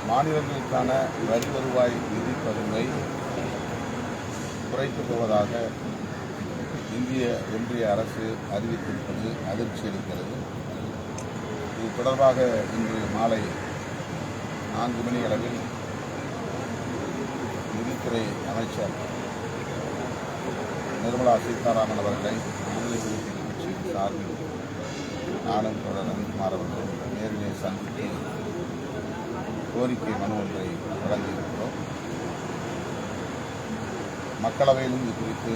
மாநிலங்களுக்கான வரி வருவாய் நிதி பகிர்வை குறைக்கப் போவதாக இந்திய ஒன்றிய அரசு அறிவித்திருப்பது அதிர்ச்சி அளிக்கிறது. இது தொடர்பாக இன்று மாலை 4 மணி அளவில் நிதித்துறை அமைச்சர் நிர்மலா சீதாராமன் அவர்களை விடுதலை சிறுத்தைகள் கட்சியின் சார்பில் நானும் தொடர் ரவிக்குமார் அவர்கள் நேரிலே சந்தித்து கோரிக்கை மனு ஒன்றை வழங்கியிருக்கிறோம். மக்களவையிலும் இது குறித்து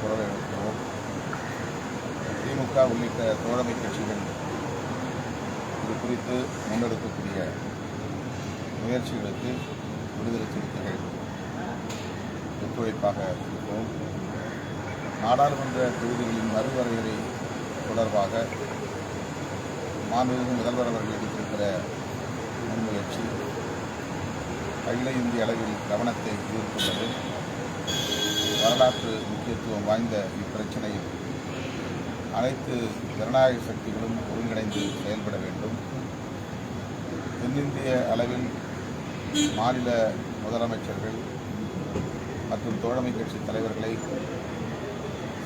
குரல் எழுப்புகிறோம். திமுக உள்ளிட்ட தோழமை கட்சிகள் இது குறித்து முன்னெடுக்கக்கூடிய முயற்சிகளுக்கு விடுதலை சிறுத்தைகள் ஒத்துழைப்பாக இருக்கிறோம். நாடாளுமன்ற தொகுதிகளின் மறுவரையறை தொடர்பாக மாண்புமிகு முதல்வர் அவர்கள் எடுத்திருக்கிற முன்முயற்சி அகில இந்திய அளவில் கவனத்தை ஈர்த்துள்ளது. வரலாற்று முக்கியத்துவம் வாய்ந்த இப்பிரச்சனையில் அனைத்து ஜனநாயக சக்திகளும் ஒருங்கிணைந்து செயல்பட வேண்டும். தென்னிந்திய அளவில் மாநில முதலமைச்சர்கள் மற்றும் தோழமை கட்சி தலைவர்களை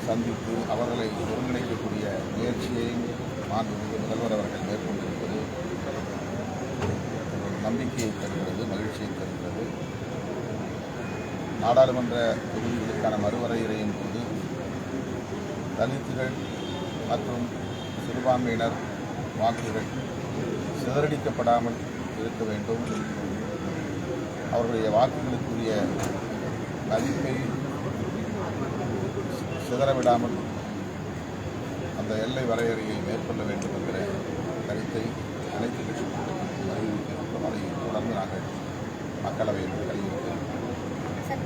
சந்தித்து அவர்களை ஒருங்கிணைக்கக்கூடிய முயற்சியையும் மாண்புமிகு முதல்வர் அவர்கள் மேற்கொண்டிருப்பது நம்பிக்கையை தருகிறது, மகிழ்ச்சியை தருகிறது. நாடாளுமன்ற தொகுதிகளுக்கான மறுவரையறையின் போது தலித்துகள் மற்றும் சிறுபான்மையினர் வாக்குகள் சிதறடிக்கப்படாமல் இருக்க வேண்டும். அவர்களுடைய வாக்குகளுக்குரிய மதிப்பை சிதறவிடாமல் அந்த எல்லை வரையறையை மேற்கொள்ள வேண்டும் என்கிற கருத்தை அனைத்து கட்சி கூட்டத்தில் அறிவித்திருக்கிறோம். அதை தொடர்ந்து நாங்கள் மக்களவையில் வலியுறுத்தியிருக்கிறோம்.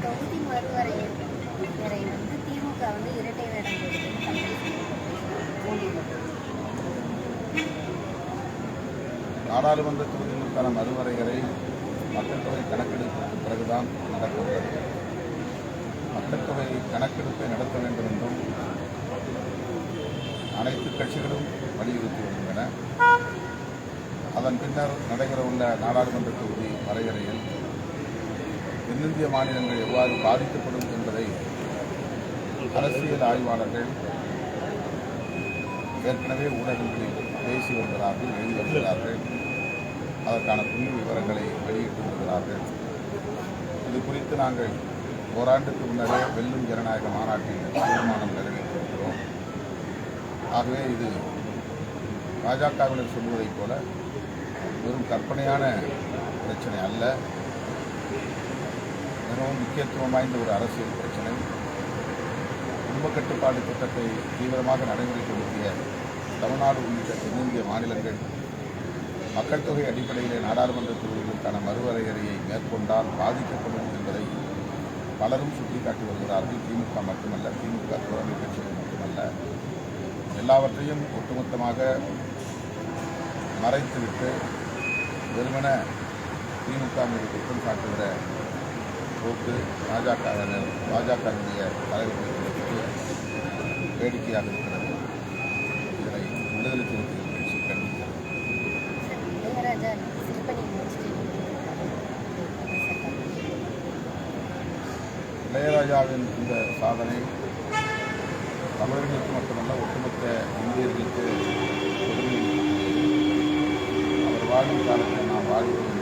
தொகுதி மறுவரையறை திமுக இரட்டை வேடம் நாடாளுமன்ற தொகுதிகளுக்கான மறுவரையறை மக்கள் தொகை கணக்கெடுப்புக்கு பிறகுதான் நடக்கிறது. மக்கள் தொகை கணக்கெடுப்பை நடத்த வேண்டும் என்றும் அனைத்து கட்சிகளும் வலியுறுத்தி வருகின்றன. அதன் பின்னர் நடைபெறவுள்ள நாடாளுமன்ற தொகுதி வரையறையில் தென்னிந்திய மாநிலங்கள் எவ்வாறு பாதிக்கப்படும் என்பதை அரசியல் ஆய்வாளர்கள் ஏற்கனவே ஊடகங்களில் பேசி வருகிறார்கள், எழுதி வருகிறார்கள். அதற்கான புள்ளி விவரங்களை வெளியிட்டு வருகிறார்கள். இது குறித்து நாங்கள் ஓராண்டுக்கு முன்னரே வெல்லும் ஜனநாயக மாநாட்டில் தீர்மானம் நிறைவேற்றியிருக்கிறோம். ஆகவே இது பாஜகவினர் சொல்வதைப் போல வெறும் கற்பனையான பிரச்சனை அல்ல, மிகவும் முக்கியத்துவம் வாய்ந்த ஒரு அரசியல் பிரச்சனை. குடும்ப கட்டுப்பாடு திட்டத்தை தீவிரமாக நடைமுறைப்படுத்திய தமிழ்நாடு உள்ளிட்ட தென்னிந்திய மாநிலங்கள் மக்கள் தொகை அடிப்படையிலே நாடாளுமன்ற தொகுதிகளுக்கான மறுவரையறையை மேற்கொண்டால் பாதிக்கப்படும் என்பதை பலரும் சுட்டிக்காட்டி வருகிறார்கள். திமுக மட்டுமல்ல, திமுக தோழமை கட்சிகள் மட்டுமல்ல, எல்லாவற்றையும் ஒட்டுமொத்தமாக மறைத்துவிட்டு வெறுமன திமுக மீது குற்றம் சாட்டுகிற போக்கு பாஜகவினுடைய தலைவர்களுக்கு வேடிக்கையாக இருக்கிறது. இதனை விடுதலை சிறுத்தைகள் கட்சி கண்டிக்கிறது. இளையராஜாவின் இந்த சாதனை தமிழர்களுக்கு மட்டுமல்ல, ஒட்டுமொத்த இந்தியர்களுக்கு பெருமை. அவர் வாழும் காலத்தை நாம் வாழ்கிறோம்.